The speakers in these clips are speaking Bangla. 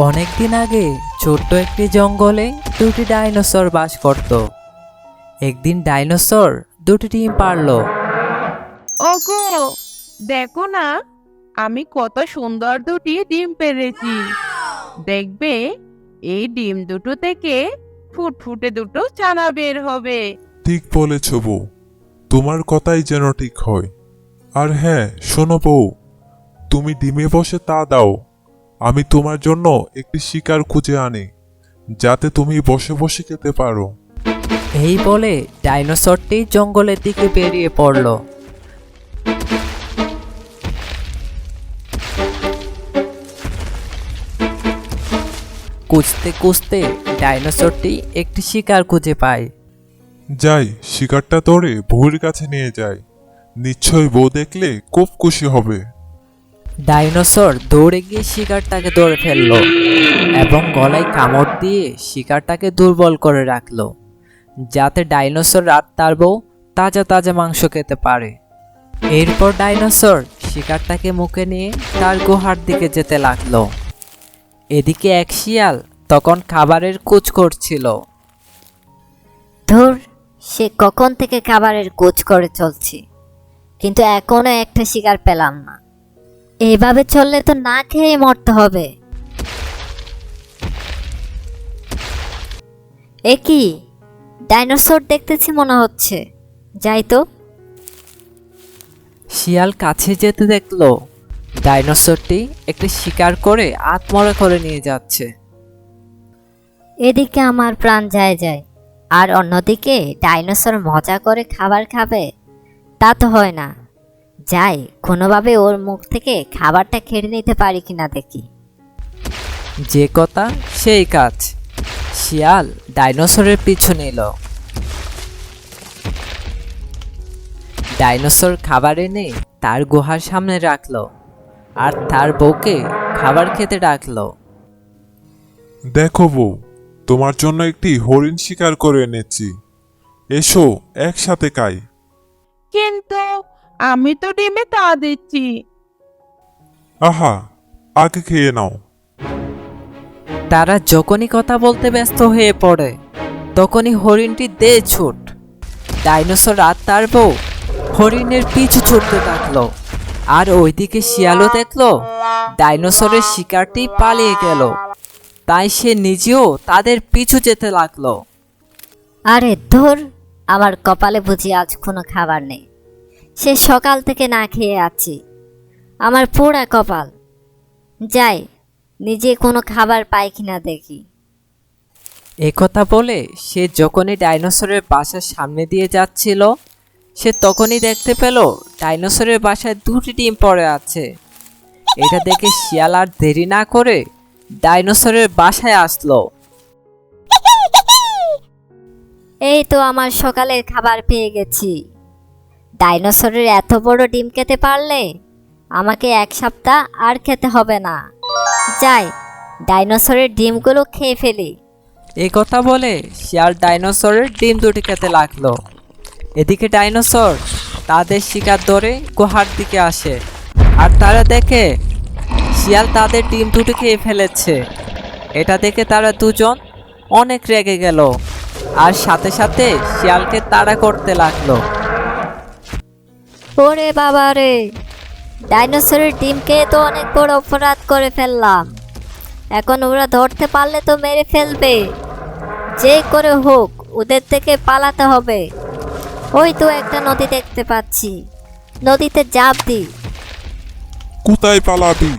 অনেক দিন আগে ছোট্ট একটি জঙ্গলে দুটি ডাইনোসর বাস করত। একদিন ডাইনোসর দুটি ডিম পারল। ওগো, দেখো না, আমি কত সুন্দর দুটি ডিম পেড়েছি। দেখবে, এই ডিম দুটো থেকে ফুটফুটে দুটো ছানা বের হবে। ঠিক বলেছ বউ, তোমার কথাই যেন ঠিক হয়। আর হ্যাঁ, শোনো বউ, তুমি ডিমে বসে তা দাও, আমি তোমার জন্য একটি শিকার খুঁজে আনি, যাতে তুমি বসে বসে খেতে পারো। এই বলে ডাইনোসরটি জঙ্গলের দিকে বেরিয়ে পড়ল। খুঁজতে খুঁজতে ডাইনোসরটি একটি শিকার খুঁজে পায়। যাই, শিকারটা ধরে বউয়ের কাছে নিয়ে যাই, নিশ্চয়ই বউ দেখলে খুব খুশি হবে। ডাইনোসর দৌড়ে গিয়ে শিকারটাকে ধরে ফেলল এবং গলায় কামড় দিয়ে শিকারটাকে দুর্বল করে রাখলো, যাতে ডাইনোসর আর তার বউ তাজা তাজা মাংস খেতে পারে। এরপর ডাইনোসর শিকারটাকে মুখে নিয়ে তার গুহার দিকে যেতে লাগলো। এদিকে এক শিয়াল তখন খাবারের খোঁজ করছিল। ধুর, সে কখন থেকে খাবারের খোঁজ করে চলছি, কিন্তু এখনো একটা শিকার পেলাম না। এইভাবে চললে তো না খেয়ে মরতে হবে। এ কি, ডাইনোসর দেখতেছি মনে হচ্ছে। যাই তো। শিয়াল কাছে যেতে দেখলো ডাইনোসরটি একটি শিকার করে আত্মহত্যা করে নিয়ে যাচ্ছে। এদিকে আমার প্রাণ যায় যায়, আর অন্যদিকে ডাইনোসর মজা করে খাবার খাবে, তা তো হয় না। যাই, কোনোভাবে ওর মুখ থেকে খাবারটা কেড়ে নিতে পারি কিনা দেখি। যে কথা সেই কাজ। শিয়াল ডাইনোসরের পিছু নিল। ডাইনোসর খাবার এনে তার গুহার সামনে রাখলো আর তার বউকে খাবার খেতে ডাকলো। দেখো বউ, তোমার জন্য একটি হরিণ শিকার করে এনেছি, এসো একসাথে খাই। কিন্তু আমি তো ডিমে তা দিচ্ছি। আহা, আগে খেয়ে নাও। তারা যখনই কথা বলতে ব্যস্ত হয়ে পড়ে, তখনই হরিণটি দে ছুট। ডাইনোসর আর তার বউ হরিণের পিছু ছুটতে থাকলো, আর ওইদিকে শিয়ালও দেখলো ডাইনোসরের শিকারটি পালিয়ে গেল, তাই সে নিজেও তাদের পিছু যেতে লাগলো। আরে ধুর, আমার কপালে বুঝি আজ কোনো খাবার নেই। সে সকাল থেকে না খেয়ে আছি, আমার পোড়া কপাল। যাই, নিজে কোনো খাবার পাই কিনা দেখি। একথা বলে সে যখনই ডাইনোসরের বাসার সামনে দিয়ে যাচ্ছিল, সে তখনই দেখতে পেল ডাইনোসরের বাসায় দুটি ডিম পড়ে আছে। এটা দেখে শিয়াল আর দেরি না করে ডাইনোসরের বাসায় আসলো। এই তো আমার সকালের খাবার পেয়ে গেছি। ডাইনোসরের এত বড় ডিম খেতে পারলে আমাকে এক সপ্তাহ আর খেতে হবে না। যাই, ডাইনোসরের ডিমগুলো খেয়ে ফেলি। এই কথা বলে শিয়াল ডাইনোসরের ডিম দুটি খেতে লাগলো। এদিকে ডাইনোসর তাদের শিকার ধরে গুহার দিকে আসে, আর তারা দেখে শিয়াল তাদের ডিম দুটি খেয়ে ফেলেছে। এটা দেখে তারা দুজন অনেক রেগে গেল আর সাথে সাথে শিয়ালকে তাড়া করতে লাগলো। ওরে বাবা রে, ডাইনোসরের ডিম খেয়ে তো অনেক বড় অপরাধ করে ফেললাম। এখন ওরা ধরতে পারলে তো মেরে ফেলবে। যে করে হোক ওদের থেকে পালাতে হবে। ওই তো একটা নদী দেখতে পাচ্ছি, নদীতে ঝাঁপ দি। কোথায় পালাবি?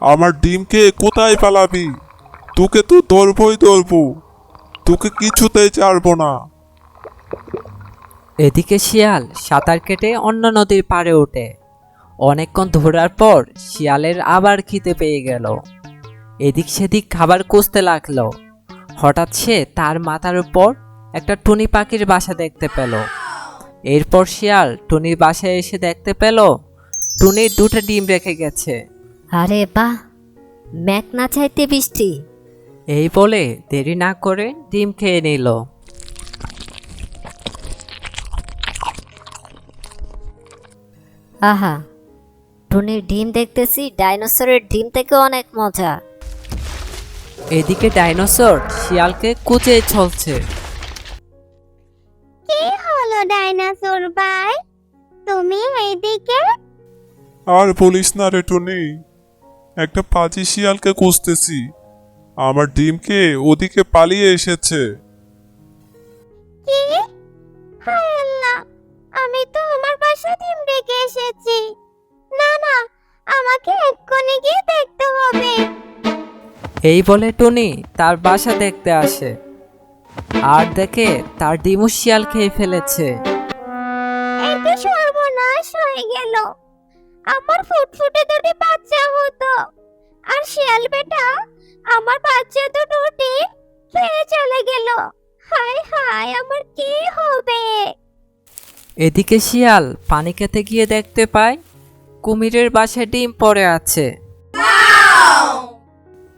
আমার ডিমকে কোথায় পালাবি? তোকে তো ধরবই ধরবো, তোকে কিছুতেই ছাড়বো না। এদিকে শিয়াল সাঁতার কেটে অন্য নদীর পাড়ে ওঠে। অনেকক্ষণ ধরার পর শিয়ালের আবার খিদে পেয়ে গেল। এদিক সেদিক খাবার খুঁজতে লাগলো। হঠাৎ সে তার মাথার উপর একটা টুনি পাখির বাসা দেখতে পেল। এরপর শিয়াল টুনির বাসায় এসে দেখতে পেল টুনির দুটো ডিম রেখে গেছে। আরে বাহ, মেঘ না চাইতে বৃষ্টি। এই বলে দেরি না করে ডিম খেয়ে নিল। আহা, টুনির ডিম দেখতেছি ডাইনোসরের ডিম থেকে অনেক মজা। এদিকে ডাইনোসর শিয়ালকে কুচে চলছে। কি হলো ডাইনোসর ভাই, তুমি এইদিকে? আর বলিস না রে টুনি, একটা পাজি শিয়ালকে খুঁজতেছি। আমার ডিমকে ওদিকে পালিয়ে এসেছে। কি? হায় আল্লাহ, আমি তো আমার বাসা ডিম রেখে এসেছি। না না, আমাকে এক্ষুনি গিয়ে দেখতে হবে। এই বলে টুনি তার বাসা দেখতে আসে আর দেখে তার ডিমও শিয়াল খেয়ে ফেলেছে। এতে সর্বনাশ হয়ে গেল। আমার ফুটফুটে দুটি বাচ্চা হতো, আর শিয়াল বেটা আমার বাচ্চা দুটো ডিম খেয়ে চলে গেল। হায় হায়, আমার কি হবে? এদিকে শিয়াল পানি খেতে গিয়ে দেখতে পায় কুমিরের বাসায় ডিম পড়ে আছে।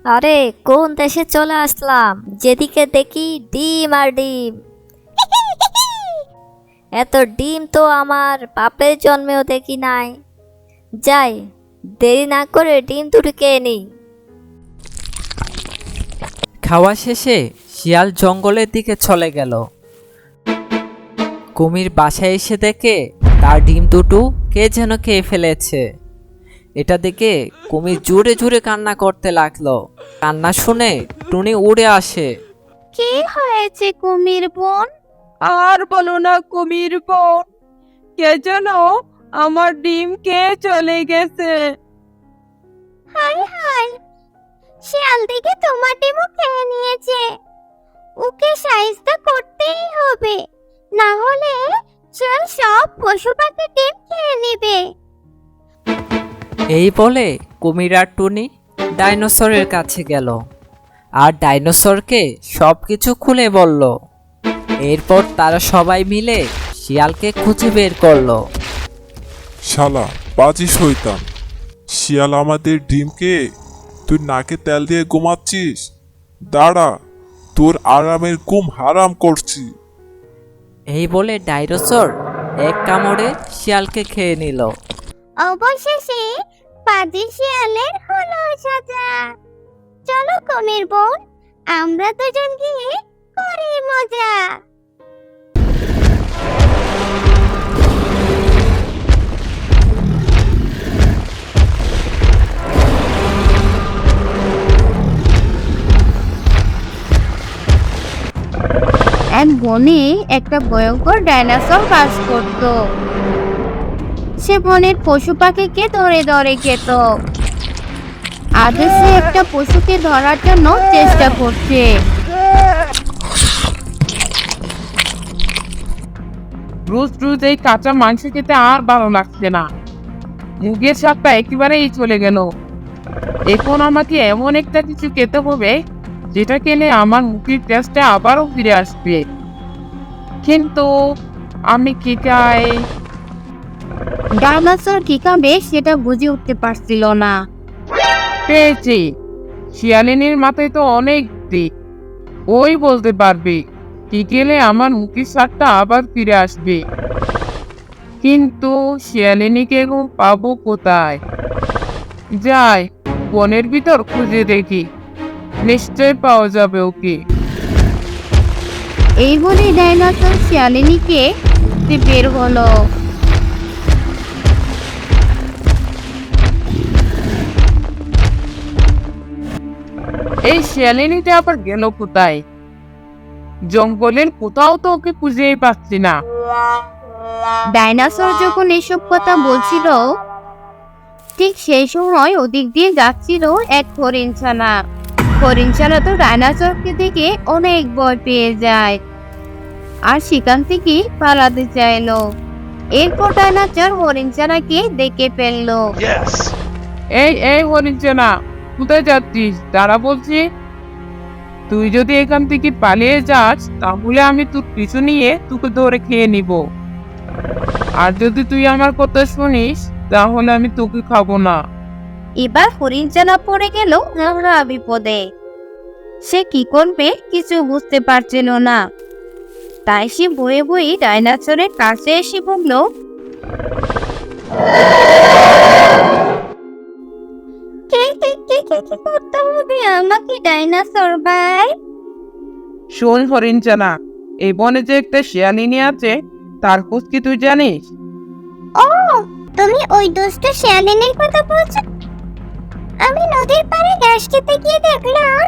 আরে কোন দেশে চলে আসলাম, যেদিকে দেখি ডিম আর ডিম। এত ডিম তো আমার বাপের জন্মেও দেখি নাই। যাই, দেরি না করে ডিম দুটো খেয়ে নিই। খাওয়া শেষে শিয়াল জঙ্গলের দিকে চলে গেল। কুমির বাসায় এসে দেখে তার ডিম দুটো কে যেন খেয়ে ফেলেছে। এটা দেখে কুমির জোরে জোরে কান্না করতে লাগলো। কান্না শুনে টুনি উড়ে আসে। কি হয়েছে কুমির বোন? আর বলো না কুমির বোন, কে যেন আমার ডিম খেয়ে চলে গেছে। হায় হায়, শিয়াল দিকে তোমার ডিমও খেয়ে নিয়েছে। ওকে সাহায্য করতেই হবে, না হলে শিয়াল সব পশু পাখি ডিম খেয়ে নেবে। এই বলে কুমির আর টুনি ডাইনোসরের কাছে গেল আর ডাইনোসরকে সবকিছু খুলে বলল। এরপর তারা সবাই মিলে শিয়ালকে খুঁজে বের করলো। শালা পাজি শয়তান, শিয়াল আমাদের ডিমকে তুই নাকে তেল দিয়ে ঘুমাচ্ছিস। দাঁড়া, তোর আরামের ঘুম হারাম করছি। এই বলে ডাইনোসর এক কামড়ে শিয়ালকে খেয়ে নিল। অবশেষে পাজি শিয়ালের হলো সাজা। চলো কুমির বোন, আমরা দুজন গিয়ে করি মজা। এক বনে একটা ভয়ঙ্কর ডাইনোসর বাস করত। সে বনের পশু পাখিকে ধরে ধরে খেত। আজ সে একটা পশুকে ধরার জন্য চেষ্টা করছে। রোজ রোজ এই কাঁচা মাংস খেতে আর ভালো লাগছে না। মুগের স্বাদটা একেবারেই চলে গেল। এখন আমাকে এমন একটা কিছু খেতে হবে যেটা খেলে আমার মুখের টেস্টটা আবারও ফিরে আসবে। কিন্তু আমি কি চাই? ডাইনোসর কি খাবে সেটা বুঝে উঠতে পারছিল না। পেয়েছি, শিয়ালিনীর মাথায় তো অনেক দিক, ওই বলতে পারবে কি গেলে আমার মুখের স্বাদটা আবার ফিরে আসবে। কিন্তু শিয়ালিনীকে এখন পাবো কোথায়? যাই, বনের ভিতর খুঁজে দেখি, নিশ্চয় পাওয়া যাবে ওকে। এই বলে ডাইনোসর শিয়ালিনীকে খুঁজতে বের হলো। এই শিয়ালিনীটা আবার গেল কোথায়? জঙ্গলের কোথাও তো ওকে খুঁজেই পাচ্ছি না। ডাইনোসর যখন এসব কথা বলছিল, ঠিক সেই সময় ওদিক দিয়ে যাচ্ছিল এক হরিণছানা। হরিণছানা তো ডাইনোসরকে দেখে অনেক ভয় পেয়ে যায় আর সেখান থেকে পালাতে চাইলো। এরপর ডাইনোসর হরিণছানাকে দেখে ফেললো। এই হরিণছে না, কোথায় যাচ্ছিস? দাঁড়া বলছি। তুই যদি এখান থেকে পালিয়ে যাস তাহলে আমি তোর পিছু নিয়ে তোকে ধরে খেয়ে নিব। আর যদি তুই আমার কথা শুনিস তাহলে আমি তোকে খাবো না। এবার হরিণছানা পড়ে গেল মহা বিপদে। সে কি করবে কিছু বুঝতে পারছিল না। তাই সে বয়ে বয়ে ডাইনোসরের কাছে এসে বলল, কি করতে হবে আমাকে ডাইনোসর ভাই? শোন হরিণচানা, এই বনে যে একটা শিয়ালিনী আছে তার খোঁজ কি তুই জানিস? ও, তুমি ওই দুষ্ট শিয়ালিনীর কথা বলছো? আমি নদীর পাড়ে ঘাস খেতে গিয়ে দেখলাম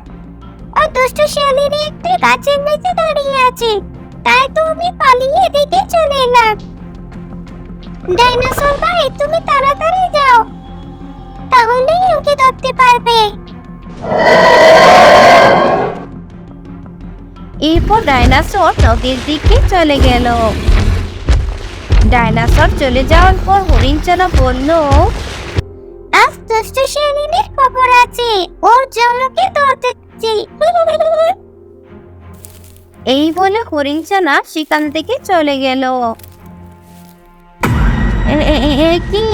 ওই দুষ্ট শিয়ালিনী একটি গাছের নিচে দাঁড়িয়ে আছে। তাই তো আমি পালিয়ে এদিকে চলে এলাম। ডাইনোসর ভাই, তুমি তাড়াতাড়ি যাও, তাহলেই ওকে ধরতে পারবে। এরপর ডাইনোসর নদীর দিকে চলে গেল। ডাইনোসর চলে যাওয়ার পর হরিণচানা বলল, আজ দুষ্ট শিয়ালিনীর খবর আছে, ওর জন্যকে ধরতে যাচ্ছি। এই বলে হরিণচানা সেখান থেকে চলে গেল। কি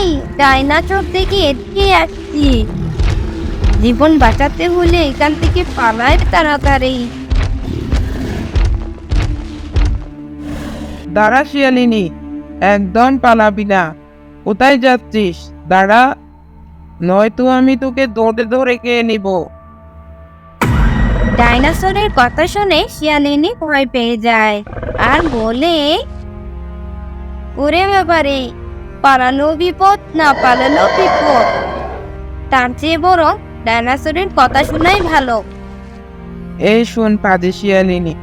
ডাইনোসর থেকে এদিকে আসছি, জীবন বাঁচাতে হলে এখান থেকে পালাই তাড়াতাড়ি। দাঁড়া শিয়ালিনী, একদম পালাবি না। কোথায় যাচ্ছিস? দাঁড়া, নয়তো আমি তোকে দৌড়ে ধরে খেয়ে নিব। ডাইনোসরের কথা শুনে শিয়ালিনী ভয় পেয়ে যায় আর বলে, ওরে বাবারে, পালানো বিপদ, না পালানো বিপদ। তার চেয়ে বরং ডাইনোসরের কথা শোনাই ভালো। এই শোন পাজি শিয়ালিনী,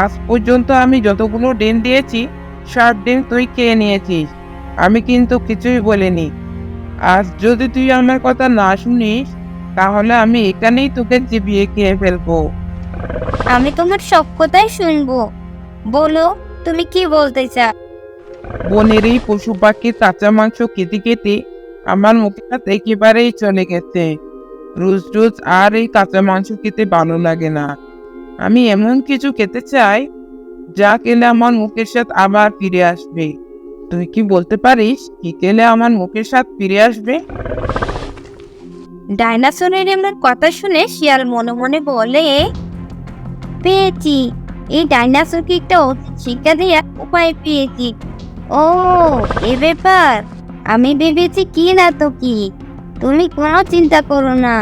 আজ পর্যন্ত আমি যতগুলো ডিম দিয়েছি সব ডিম তুই খেয়ে নিয়েছিস, আমি কিন্তু কিছুই বলিনি। আজ যদি তুই আমার কথা না শুনিস তাহলে আমি এখানেই তোকে চিবিয়ে খেয়ে ফেলবো। আমি তোমার সব কথাই শুনবো, বলো তুমি কি বলতে চাও। বনের এই পশু পাখির কাঁচা মাংস খেতে খেতে আমার মুখে হাত একেবারেই চলে গেছে। রোজ রোজ আর এই কাঁচা মাংস খেতে ভালো লাগে না। আমি এমন কিছু খেতে চাই যা খেলে আমার মুখের স্বাদ আবার ফিরে আসবে। তুই কি বলতে পারিস কি খেলে আমার মুখের স্বাদ ফিরে আসবে? ডাইনোসরের এমন কথা শুনে শিয়াল মনে মনে বলে, পেয়েছি, এই ডাইনোসরকে একটা শিক্ষা দেওয়ার উপায় পেয়েছি। ও, এ ব্যাপার, আমি ভেবেছি কি না তো কি। তুমি কোনো চিন্তা করো না,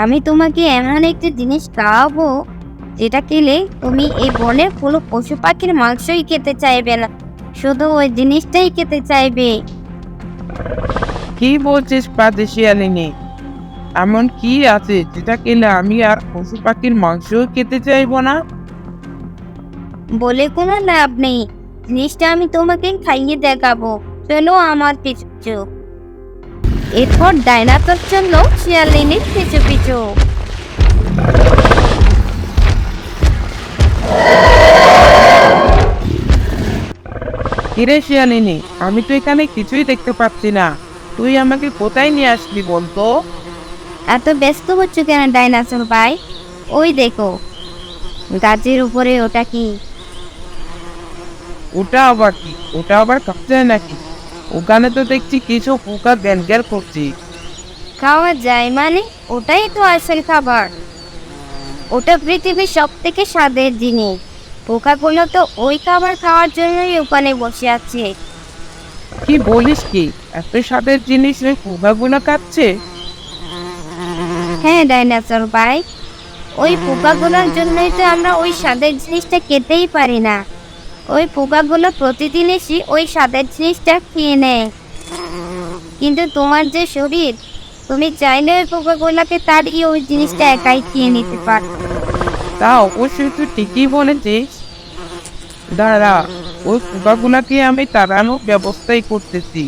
আমি তোমাকে এমন একটি জিনিস খাওয়াবো যেটা খেলে তুমি এই বনের কোনো পশু পাখির মাংসই খেতে চাইবে না, শুধু ওই জিনিসটাই খেতে চাইবে। কি বলছিস পাজি শিয়ালিনী? এমন কি আছে যেটা খেলে আমি আর পশু পাখির মাংস খেতে চাইবো না? বলে কোনো লাভ নেই, জিনিসটা আমি তোমাকে খাইয়ে দেখাবো, চলো আমার পিছু। এরপর ডাইনোসর চলল শিয়ালিনীর পিছু পিছু। কিরে শিয়ালিনী, আমি তো এখানে কিছুই দেখতে পাচ্ছি না, তুই আমাকে কোথায় নিয়ে আসলি বলতো? এত ব্যস্ত হচ্ছ কেন ডাইনোসর ভাই? ওই দেখো গাছের উপরে, ওটা কি? ওটা আবার কি? ওটা আবার কাঁপছে নাকি? ওখানে তো দেখছি কিছু পোকা গ্যান করছি। খাওয়া যায় মানে? ওটাই তো আসল খাবার, ওটা পৃথিবীর সব থেকে স্বাদের জিনিস। পোকাগুলো তো ওই খাবার খাওয়ার জন্যই ওখানে বসে আছে। কি বলিস কি, এত স্বাদের জিনিস ওই পোকাগুলো খাচ্ছে? হ্যাঁ ডাইনোসর ভাই, ওই পোকাগুলোর জন্যই তো আমরা ওই স্বাদের জিনিসটা খেতেই পারি না। ওই পোকাগুলো প্রতিদিন এসে ওই স্বাদের জিনিসটা খেয়ে নেয়। কিন্তু তোমার যে শরীর, তুমি চাইলে ওই পোকাগুলোকে তাড়িয়ে ওই জিনিসটা একাই খেয়ে নিতে পারো। তা অবশ্যই তুই ঠিকই বলেছিস। দাঁড়া, ওই পোকাগুলাকে আমি তাড়ানোর ব্যবস্থাই করতেছি।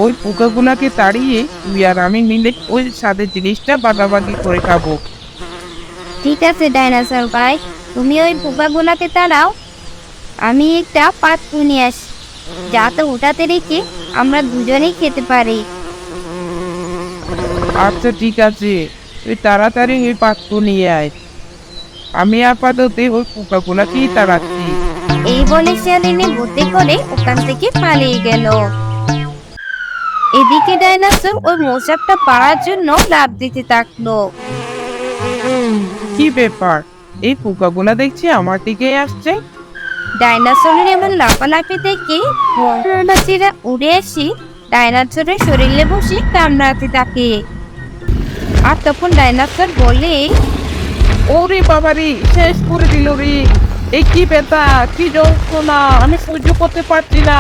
ওই পোকাগুলাকে তাড়িয়ে তুই আর আমি মিলে ওই স্বাদের জিনিসটা ভাগাভাগি করে খাবো। ঠিক আছে ডাইনোসর ভাই, তুমি ওই পোকাগুলোকে তাড়াও, আমি একটা পাত্র নিয়ে আসি, যাতে ওটাতে রেখে আমরা দুজনেই খেতে পারি। আচ্ছা ঠিক আছে, তুই তাড়াতাড়ি ওই পাত্র নিয়ে আয়, আমি আপাতত ওই পোকাগুলাকেই তাড়াচ্ছি। এই বলে শিয়ালিনী বুদ্ধি করে ওখান থেকে পালিয়ে গেল। এদিকে ডাইনোসর ওই মৌচাকটা পাড়ার জন্য লাফ দিতে থাকলো। কি ব্যাপার, এই পোকাগুলা দেখছি আমার দিকেই আসছে। ডাইনোসরের এমন লাফালাফি দেখে মৌমাছিরা উড়ে এসে ডাইনোসরের শরীরে বসে কামড়াতে থাকে। আর তখন ডাইনোসর বলে, ওরে বাবারে, শেষ করে দিল রে। এই কি ব্যথা, কি যন্ত্রণা, আমি সহ্য করতে পারছি না।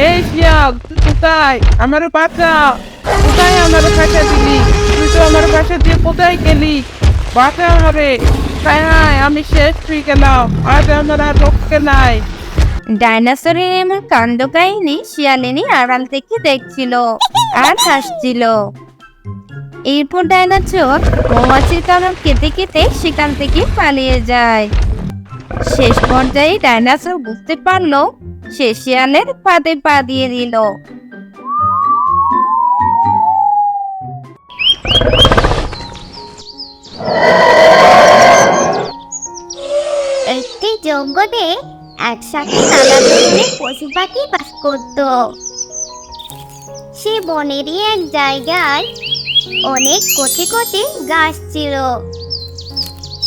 এই শিয়াল, তুই কোথায়? আমার বাচ্চা, কোথায় আমার বাসা দিলি? তুই তো আমার বাসা দিয়ে কোথায় গেলি? বাচ্চা আমারে, তাই আমি শেষ হয়ে গেলাম, আজ আমার আর রক্ষে নাই। ডাইনোসরের এমন কাণ্ড কাহিনী শিয়ালিনী আড়াল থেকে দেখছিল আর হাসছিল। এরপর ডাইনোসর মৌমাছির কামড় খেতে খেতে সেখান থেকে পালিয়ে যায়। শেষ পর্যায়ে ডাইনোসর বুঝতে পারলো সে শিয়ালের ফাঁদে পা দিয়ে দিল। একটি জঙ্গলে একসাথে নানা ধরনের পশু পাখি বাস করত। সে বনেরই এক জায়গায় অনেক কচি কচি গাছ ছিল।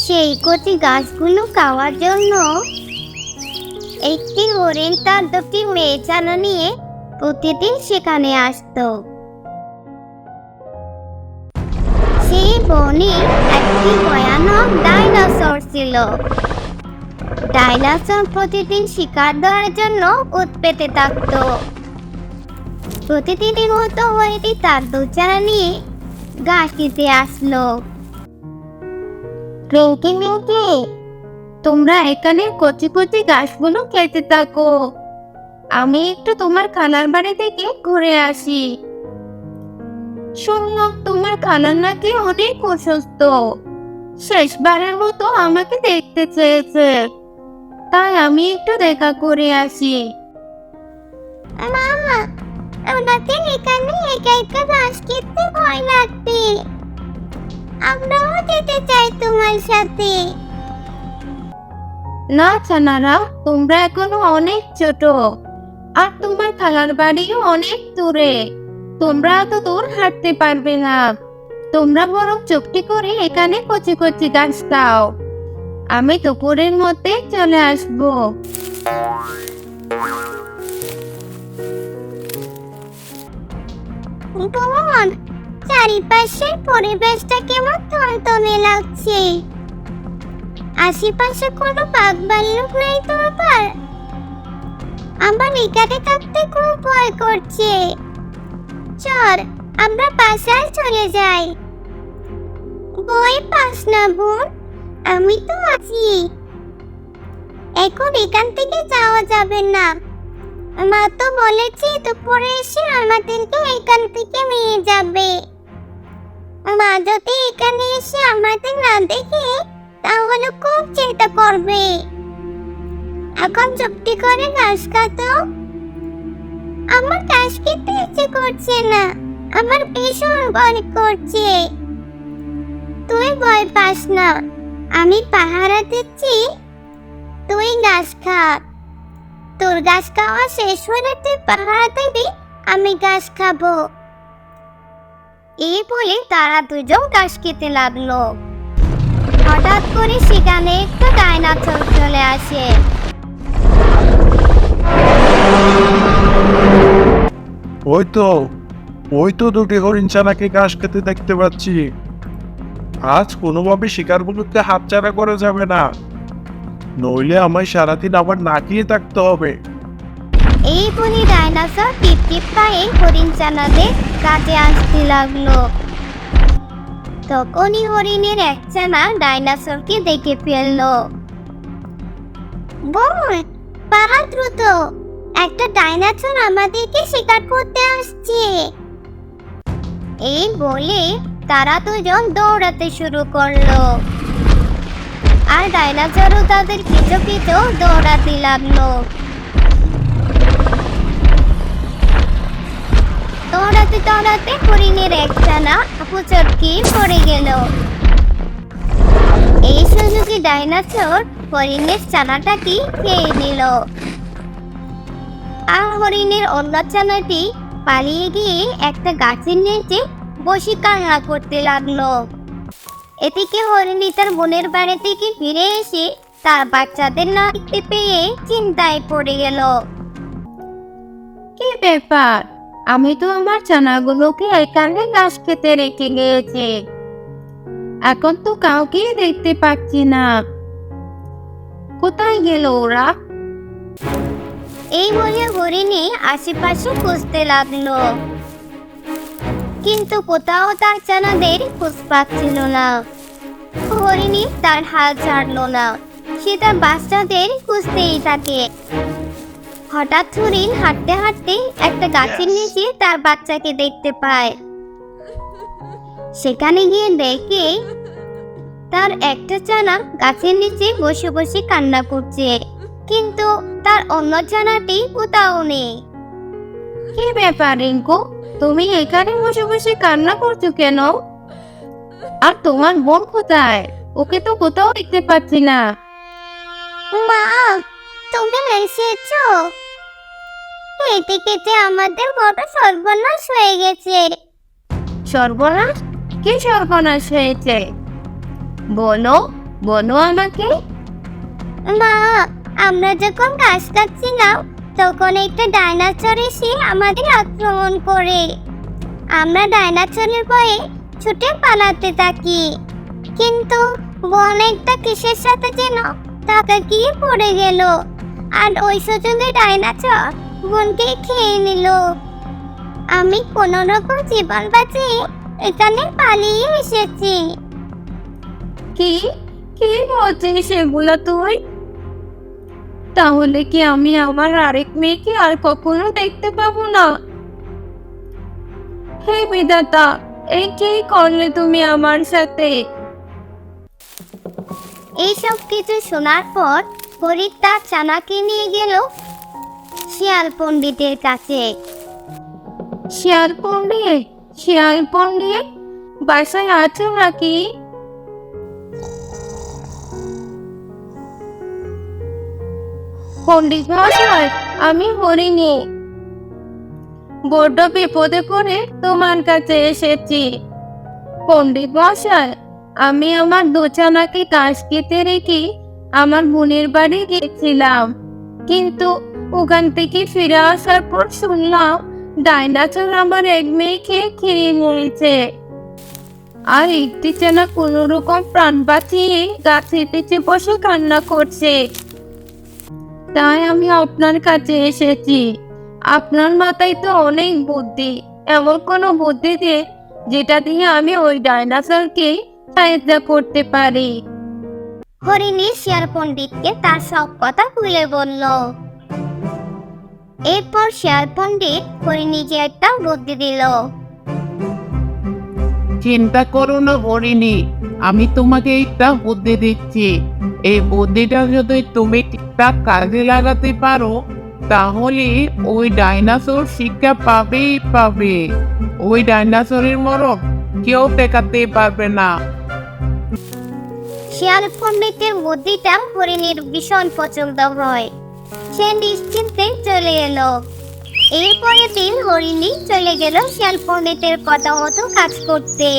সেই কচি গাছগুলো খাওয়ার জন্য একটি হরিণ তার দুটি মেয়ে ছানা নিয়ে প্রতিদিন সেখানে আসতো। সেই বনে একটি ভয়ানক ডাইনোসর ছিল। ডাইনোসর প্রতিদিন শিকার ধরার জন্য উৎপেতে থাকতো। প্রতিদিনের মতো হরিণী তার দুচারা নিয়ে ঘাস খেতে আসলো। রৌকি মিউকি, তোমরা এখানে কচি কচি ঘাসগুলো খেতে থাকো, আমি একটু তোমার খালার বাড়ি থেকে ঘুরে আসি। শুনলাম তোমার খালার নাকি অনেক অসুস্থ, শেষবারের মতো আমাকে দেখতে চেয়েছে, তাই আমি একটু দেখা করে আসি। মামা, আমাদের এখানে একা একা ঘাস খেতে ভয় লাগবে, আমরাও যেতে চাই তোমার সাথে। না ছানারা, তোমরা এখনো অনেক ছোট, আর তোমার খালার বাড়িও অনেক দূরে, তোমরা এত দূর হাঁটতে পারবে না। তোমরা বরং চুপটি করে এখানে কচি কচি গাছ খাও, আমি দুপুরের মধ্যে চলে আসবো। বোন, চারিপাশের পরিবেশটা কেমন থমথমে লাগছে। আশেপাশে কোনো বাঘ ভাল্লুক নাই তো? আমার এখানে থাকতে খুব ভয় করছে। চল, আমরা বাসায় চলে যাই। ভয় পাস না বোন, আমি তো আছি। এখন এখান থেকে যাওয়া যাবে না, মা তো বলেছে দুপুরে এসে আমাদেরকে এখান থেকে নিয়ে যাবে। মা যদি এখানে এসে আমাদের না দেখে তাহলে খুব চিন্তা করবে। এখন চুপটি করে ঘাস খাতো। আমার ঘাস খেতে ইচ্ছে করছে না, আমার ভীষণ ভয় করছে। তুই ভয় পাস না, আমি পাহারা দিচ্ছি, তুই ঘাস খা। তোর ঘাস খাওয়া শেষ হলে তুই পাহারা দিবি, আমি ঘাস খাবো। এই বলে তারা দুজন ঘাস খেতে লাগলো। হঠাৎ করে সেখানে একটা ডাইনোসর চলে আসে। ওই তো দুটি হরিণ ছানাকে ঘাস খেতে দেখতে পাচ্ছি। আজ কোনোভাবে শিকারগুলোকে হাতছাড়া করা যাবে না, নইলে আমায় সারাদিন আবার না খেয়ে থাকতে হবে। এই বলে ডাইনোসর টিপ টিপ পায়ে হরিণ ছানাদের কাছে আসতে লাগলো। তখনই হরিণের এক ছানা ডাইনোসরকে দেখে ফেললো। বোন, পালা দ্রুত, একটা ডাইনোসর আমাদেরকে শিকার করতে আসছে। এই বলে তারা দুজন দৌড়াতে শুরু করলো, আর ডাইনোসরও তাদের পিছু পিছু দৌড়াতে লাগলো। দৌড়াতে দৌড়াতে হরিণের এক ছানা চটকে পড়ে গেল। এই সুযোগে ডাইনোসর হরিণের ছানাটাকে খেয়ে নিল, আর হরিণের অন্য ছানাটি পালিয়ে গিয়ে একটা গাছের নিচে বসে কান্না করতে লাগলো। এদিকে হরিণী তার বোনের বাড়ি থেকে ফিরে এসে তার বাচ্চাদের না দেখতে পেয়ে চিন্তায় পড়ে গেল। কি ব্যাপার, আমি তো আমার ছানাগুলোকে এখানে ঘাস খেতে রেখে গিয়েছি, এখন তো কাউকেই দেখতে পাচ্ছি না। কোথায় গেল ওরা? এই বলে হরিণী আশেপাশে খুঁজতে লাগলো, কিন্তু কোথাও তার ছানাদের খোঁজ পাচ্ছিল না। হরিণী তার হাল ছাড়লো না, সে তার বাচ্চাদের খুঁজতেই থাকে। হঠাৎ হরিণ হাঁটতে হাঁটতে একটা গাছের নিচে তার বাচ্চাকে দেখতে পায়। সেখানে গিয়ে দেখে তার একটা ছানা গাছের নিচে বসে বসে কান্না করছে, কিন্তু তার অন্য ছানাটি কোথাও নেই। কি ব্যাপার রিঙ্কু, তুমি এখানে বসে বসে কান্না করছো কেন? আর তোমার বোন কোথায়? ওকে তো কোথাও দেখতে পাচ্ছি না। মা, তুমি এসেছো? এদিকে যে আমাদের বড় সর্বনাশ হয়ে গেছে। সর্বনাশ? কি সর্বনাশ হয়েছে? বলো, বলো আমাকে। মা, আমরা যখন ঘাস কাটছিলাম তখন একটা ডাইনোসর এসে আমাদের আক্রমণ করে। আমরা ডাইনোসরের ভয়ে ছুটে পালাতে থাকি, কিন্তু বন একটা কিসের সাথে যেন টাকা গিয়ে পড়ে গেল, আর ওই সুযোগে ডাইনোসর বোনকে খেয়ে নিল। আমি কোনো রকম জীবন বাঁচিয়ে এখানে পালিয়ে এসেছি। কি কি বলছিস সেগুলো তুই? তাহলে কি আমি আমার আরেক মেয়েকে আর কখনো দেখতে পাবো না? হে বিধাতা, এই কি করলে তুমি আমার সাথে? এইসব কিছু শোনার পর হরিণ তার ছানাকে নিয়ে গেল শিয়াল পণ্ডিতের কাছে। শিয়াল পণ্ডিত, শিয়াল পণ্ডিত, বাসায় আছো নাকি? পণ্ডিত মশাই, আমি হরিণী, বড্ড বিপদে পড়ে তোমার কাছে এসেছি। পণ্ডিত মশাই, আমি আমার দোচানাকে ঘাস কেটে রেখে আমার বোনের বাড়ি গেছিলাম, কিন্তু ওখান থেকে ফিরে আসার পর শুনলাম ডাইনোসর আমার এক মেয়েকে খেয়ে নিয়েছে। আর একটি চেনা কোনো রকম প্রাণ বাঁচিয়ে গাছের নিচে বসে কান্না করছে। তাই আমি আপনার কাছে এসেছি। আপনার মাথায় তো অনেক বুদ্ধি, এমন কোনো বুদ্ধি দিয়ে যেটা দিয়ে আমি ওই ডাইনোসরকে সাহায্য করতে পারি। হরিণী শিয়াল পণ্ডিতকে তার সব কথা খুলে বলল। এরপর শিয়াল পণ্ডিত হরিণীকে একটা বুদ্ধি দিল। চিন্তা করো না হরিণী, আমি তোমাকে একটা বুদ্ধি দিচ্ছি। এই বুদ্ধিটা যদি তুমি ঠিকঠাক কাজে লাগাতে পারো, তাহলে ওই ডাইনোসর শিক্ষা পাবেই পাবে। ওই ডাইনোসরের মরণ কেউ টেকাতে পারবে না। শিয়াল পণ্ডিতের বুদ্ধিটা হরিণীর ভীষণ পছন্দ হয়। সে নিশ্চিন্তে চলে এলো। এরপরে দিন হরিণী চলে গেল শিয়াল পণ্ডিতের কথা মতো কাজ করতে।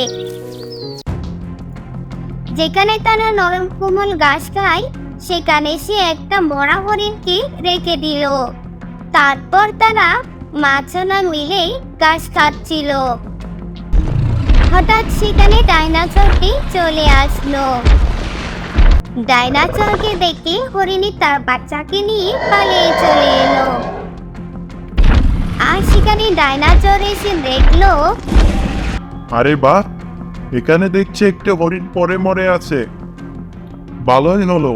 যেখানে তারা নরম কোমল ঘাস খায়, সেখানে সে একটা মরা হরিণকে রেখে দিল। তারপর তারা মাছনা মিলে ঘাস খাচ্ছিল। হঠাৎ সেখানে ডাইনোসরটি চলে আসলো। ডাইনোসরকে দেখে হরিণী তার বাচ্চাকে নিয়ে পালিয়ে চলে এলো। আর সেখানে ডাইনোসর এসে দেখলো, আরে বাহ, এখানে দেখছি একটা হরিণ পরে মরে আছে। ভালোই হলো,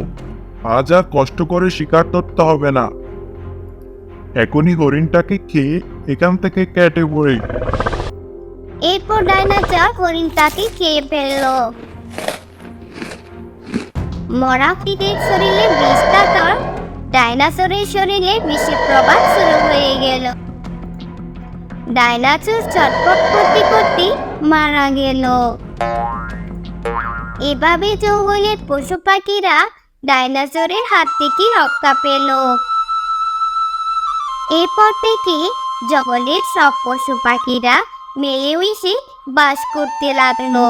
আজ আর কষ্ট করে শিকার করতে হবে না। এখনই হরিণটাকে খেয়ে এখান থেকে কেটে পড়ি। এরপর ডাইনোসর হরিণটাকে খেয়ে ফেললো। মরা হরিণের শরীরে বিষ থাকার ডাইনোসরের শরীরে বিষের প্রবাহ শুরু হয়ে গেল। ডাইনোসর ছটফট করতে করতে মারা গেল। এভাবে জঙ্গলের পশু পাখিরা ডাইনোসরের হাত থেকে রক্ষা পেল। এরপর থেকে জঙ্গলের সব পশু পাখিরা মিলেমিশে বাস করতে লাগলো।